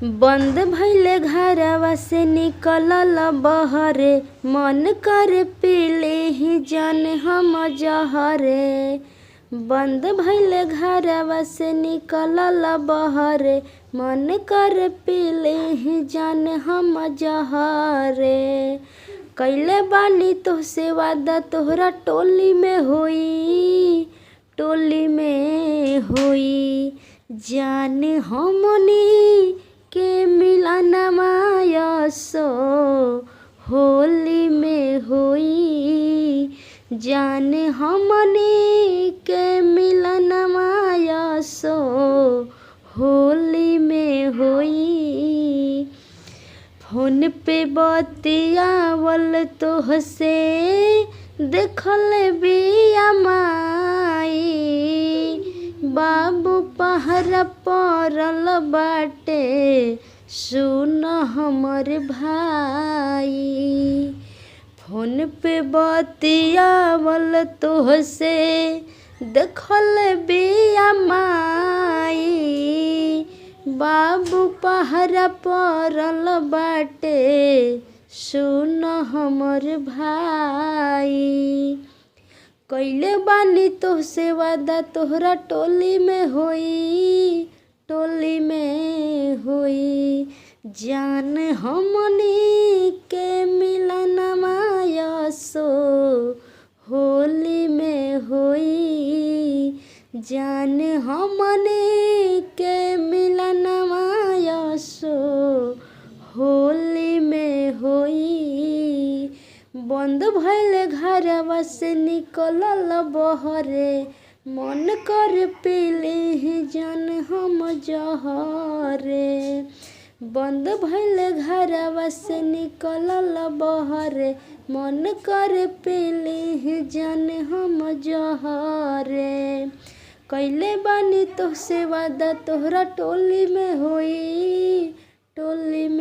बंद भइले घरवा से निकलल बहरे, मन करे पीले ही जान हम जहरे। बंद भइले घरवा से निकलल बहरे, मन करे पीले ही जान हम जहरे। कैले बानी तोहसे वादा तोहरा टोली में होई, टोली में होई। जान हमनी के मिलनवा यसो होली में होई। जान हमनी के मिलनवा यसो होली में होई। फोन पे बतियावल तोहसे देखल बिया माई, बाबू पहरा पड़ल बाटे सुन हमर भाई। फोन पे बतियावल तोहसे देखल बिया माई, बाबू पहरा पड़ल बाटे सुन हमर भाई। कैले बानी तोहसे वादा तोहरा टोली में होई, टोली में होई। जान हमनी के मिलनवा यसो होली में होई। जान हमनी के मिलनवा यसो होली में होई। बंद भइले घरवा से निकलल बहरे, मन कर पीले ही जान हम जहरे। बंद भइले घरवा से निकलल बहरे, मन कर पीले ही जान हम जहरे। कैले बानी तोहसे वादा तोहरा टोली में होई, टोली में।